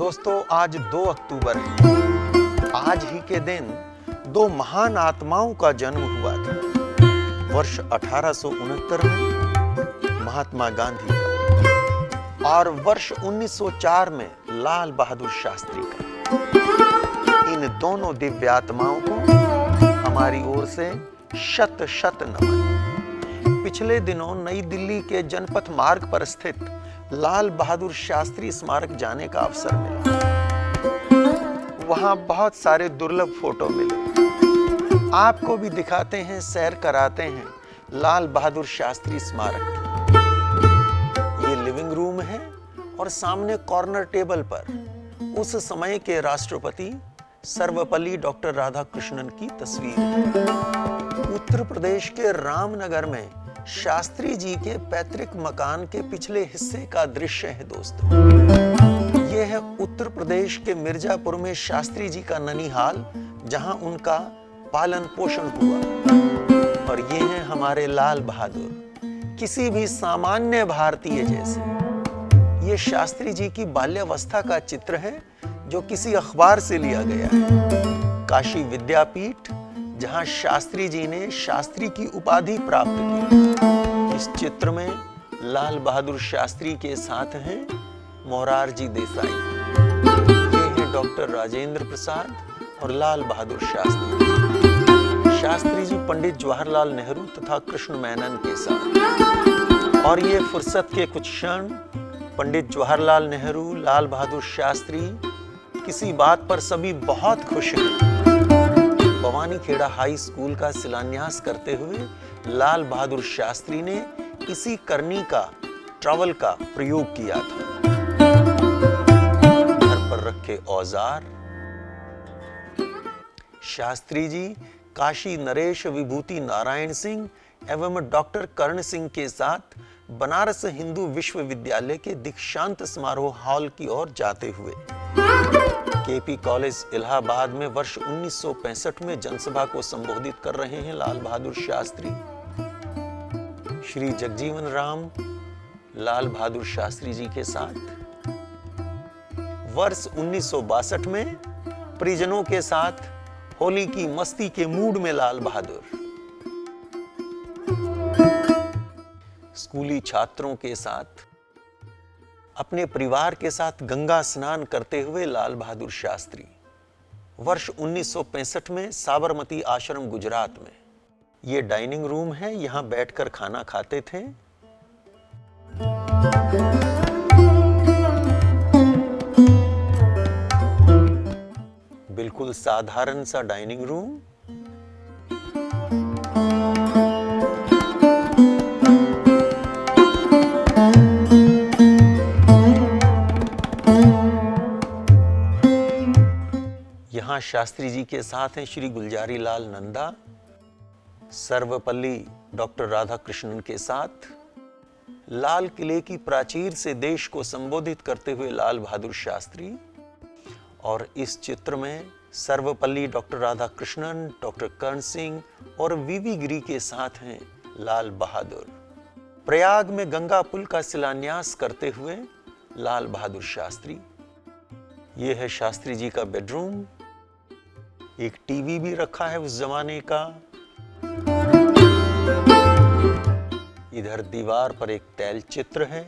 दोस्तों, आज 2 अक्टूबर है। आज ही के दिन 2 महान आत्माओं का जन्म हुआ था। वर्ष 1869 में महात्मा गांधी का और वर्ष 1904 में लाल बहादुर शास्त्री का। इन दोनों दिव्य आत्माओं को हमारी ओर से शत शत नमन। पिछले दिनों नई दिल्ली के जनपथ मार्ग पर स्थित लाल बहादुर शास्त्री स्मारक जाने का अवसर मिला। वहां बहुत सारे दुर्लभ फोटो मिले। आपको भी दिखाते हैं, सैर कराते हैं लाल बहादुर शास्त्री स्मारक। ये लिविंग रूम है और सामने कॉर्नर टेबल पर उस समय के राष्ट्रपति सर्वपल्ली डॉक्टर राधाकृष्णन की तस्वीर है। उत्तर प्रदेश के रामनगर में शास्त्री जी के पैतृक मकान के पिछले हिस्से का दृश्य है दोस्तों। यह है उत्तर प्रदेश के मिर्जापुर में शास्त्री जी का ननिहाल, जहां उनका पालन पोषण हुआ। और ये हैं हमारे लाल बहादुर, किसी भी सामान्य भारतीय जैसे। ये शास्त्री जी की बाल्यावस्था का चित्र है जो किसी अखबार से लिया गया है। काशी विद्यापीठ, जहां शास्त्री जी ने शास्त्री की उपाधि प्राप्त की। इस चित्र में लाल बहादुर शास्त्री के साथ हैं मोरारजी देसाई। ये हैं डॉक्टर राजेंद्र प्रसाद और लाल बहादुर शास्त्री। शास्त्री जी पंडित जवाहरलाल नेहरू तथा कृष्ण मेनन के साथ। और ये फुर्सत के कुछ क्षण पंडित जवाहरलाल नेहरू, लाल बहादुर शास्त्री। किसी बात पर सभी बहुत खुश हैं। भवानीखेड़ा हाई स्कूल का शिलान्यास करते हुए लाल बहादुर शास्त्री ने इसी करनी का, ट्रैवल का प्रयोग किया था। घर पर रखे औजार। शास्त्री जी काशी नरेश विभूति नारायण सिंह एवं डॉक्टर कर्ण सिंह के साथ बनारस हिंदू विश्वविद्यालय के दीक्षांत समारोह हॉल की ओर जाते हुए केपी कॉलेज इलाहाबाद में वर्ष 1965 में जनसभा को संबोधित कर रहे हैं लाल बहादुर शास्त्री। श्री जगजीवन राम लाल बहादुर शास्त्री जी के साथ वर्ष 1962 में परिजनों के साथ होली की मस्ती के मूड में लाल बहादुर। स्कूली छात्रों के साथ, अपने परिवार के साथ गंगा स्नान करते हुए लाल बहादुर शास्त्री। वर्ष 1965 में साबरमती आश्रम गुजरात में। ये डाइनिंग रूम है, यहां बैठकर खाना खाते थे। बिल्कुल साधारण सा डाइनिंग रूम। यहां शास्त्री जी के साथ हैं श्री गुलजारी लाल नंदा, सर्वपल्ली डॉक्टर राधाकृष्णन के साथ। लाल किले की प्राचीर से देश को संबोधित करते हुए लाल बहादुर शास्त्री। और इस चित्र में सर्वपल्ली डॉक्टर राधाकृष्णन, डॉक्टर कर्ण सिंह और वीवी गिरी के साथ हैं लाल बहादुर। प्रयाग में गंगा पुल का शिलान्यास करते हुए लाल बहादुर शास्त्री। यह है शास्त्री जी का बेडरूम। एक टीवी भी रखा है उस जमाने का। इधर दीवार पर एक तैल चित्र है।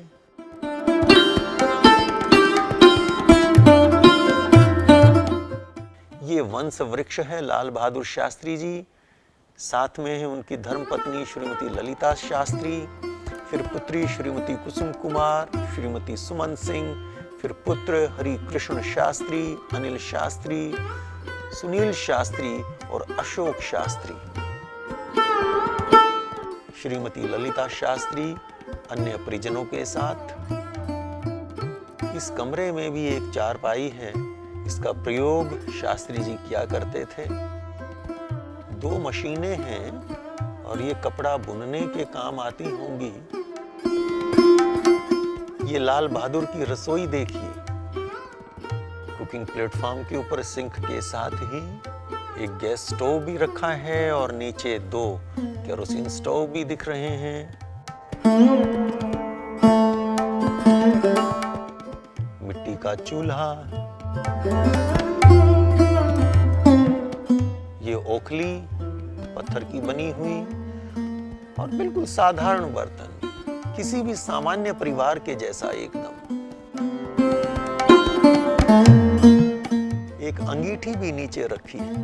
ये वंश वृक्ष है लाल बहादुर शास्त्री जी। साथ में है उनकी धर्मपत्नी श्रीमती ललिता शास्त्री, फिर पुत्री श्रीमती कुसुम कुमार, श्रीमती सुमन सिंह, फिर पुत्र हरि कृष्ण शास्त्री, अनिल शास्त्री, सुनील शास्त्री और अशोक शास्त्री। श्रीमती ललिता शास्त्री अन्य परिजनों के साथ। इस कमरे में भी एक चारपाई है, इसका प्रयोग शास्त्री जी किया करते थे। 2 मशीनें हैं और ये कपड़ा बुनने के काम आती होंगी। ये लाल बहादुर की रसोई देखिए। कुकिंग प्लेटफॉर्म के ऊपर सिंक के साथ ही एक गैस स्टोव भी रखा है और नीचे 2 केरोसिन स्टोव भी दिख रहे हैं। मिट्टी का चूल्हा, ये ओखली पत्थर की बनी हुई और बिल्कुल साधारण बर्तन, किसी भी सामान्य परिवार के जैसा एकदम। एक अंगीठी भी नीचे रखी है।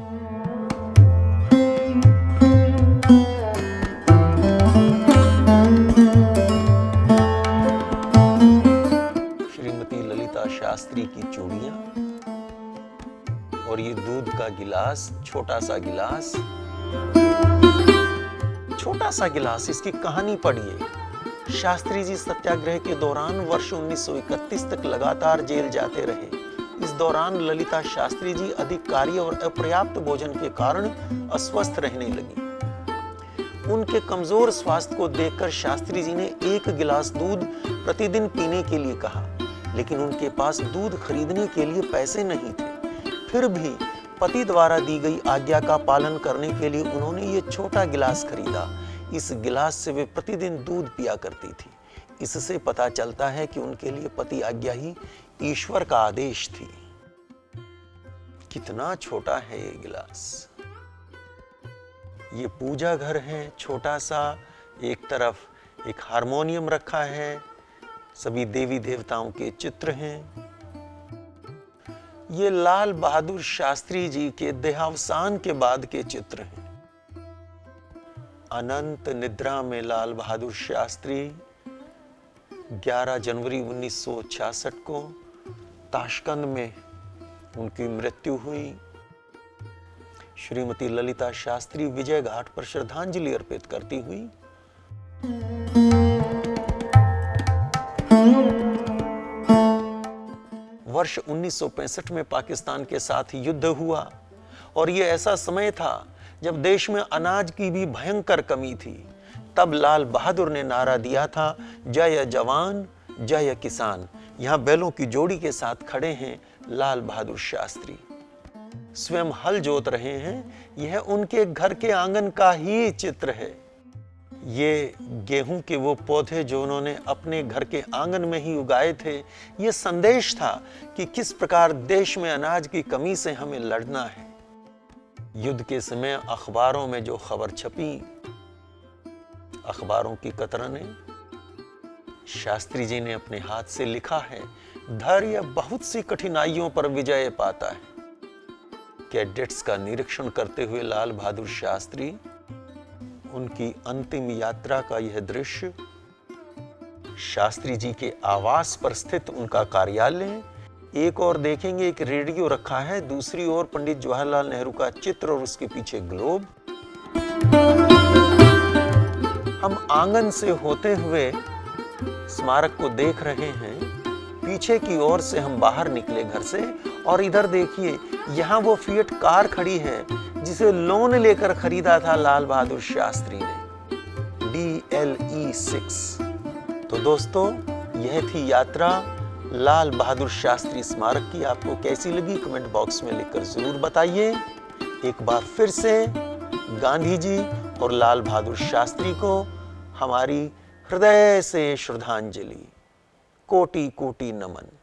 श्रीमती ललिता शास्त्री की चूड़ियां और ये दूध का गिलास, छोटा सा गिलास, इसकी कहानी पढ़िए। शास्त्री जी सत्याग्रह के दौरान वर्ष 1931 तक लगातार जेल जाते रहे। इस दौरान ललिता शास्त्री जी अधिक कार्य और अपर्याप्त भोजन के कारण अस्वस्थ रहने लगी। उनके कमजोर स्वास्थ्य को देखकर शास्त्री जी ने 1 गिलास दूध प्रतिदिन पीने के लिए कहा, लेकिन उनके पास दूध खरीदने के लिए पैसे नहीं थे। फिर भी पति द्वारा दी गई आज्ञा का पालन करने के लिए उन्होंने ये छोटा गिलास खरीदा। इस गिलास से वे प्रतिदिन दूध पिया करती थी। इससे पता चलता है कि उनके लिए पति आज्ञा ही ईश्वर का आदेश थी। कितना छोटा है ये गिलास। ये पूजा घर है छोटा सा, एक तरफ एक हारमोनियम रखा है, सभी देवी देवताओं के चित्र हैं। ये लाल बहादुर शास्त्री जी के देहावसान के बाद के चित्र हैं। अनंत निद्रा में लाल बहादुर शास्त्री 11 जनवरी 1966 को ताशकंद में उनकी मृत्यु हुई। श्रीमती ललिता शास्त्री विजय घाट पर श्रद्धांजलि अर्पित करती हुई वर्ष 1965 में पाकिस्तान के साथ युद्ध हुआ और यह ऐसा समय था जब देश में अनाज की भी भयंकर कमी थी। तब लाल बहादुर ने नारा दिया था, जय जवान जय किसान। यहां बैलों की जोड़ी के साथ खड़े हैं लाल बहादुर शास्त्री, स्वयं हल जोत रहे हैं। यह उनके घर के आंगन का ही चित्र है। ये गेहूं के वो पौधे जो उन्होंने अपने घर के आंगन में ही उगाए थे। ये संदेश था कि किस प्रकार देश में अनाज की कमी से हमें लड़ना है। युद्ध के समय अखबारों में जो खबर छपी, अखबारों की कतरने, शास्त्री जी ने अपने हाथ से लिखा है, धैर्य बहुत सी कठिनाइयों पर विजय पाता है। कैडेट्स का निरीक्षण करते हुए लाल बहादुर शास्त्री, उनकी अंतिम यात्रा का यह दृश्य, शास्त्री जी के आवास पर स्थित उनका कार्यालय, एक और देखेंगे एक रेडियो रखा है, दूसरी ओर पंडित जवाहरलाल नेहरू का चित्र और उसके पीछे ग्लोब। हम आंगन से होते हुए स्मारक को देख रहे हैं। पीछे की ओर से हम बाहर निकले घर से और इधर देखिए, यहाँ वो फिएट कार खड़ी है जिसे लोन लेकर खरीदा था लाल बहादुर शास्त्री ने, DLE 6। तो दोस्तों, यह थी यात्रा लाल बहादुर शास्त्री स्मारक की। आपको कैसी लगी कमेंट बॉक्स में लिखकर जरूर बताइए। एक बार फिर से गांधी जी और लाल बहादुर शास्त्री को हमारी हृदय से श्रद्धांजलि, कोटि कोटि नमन।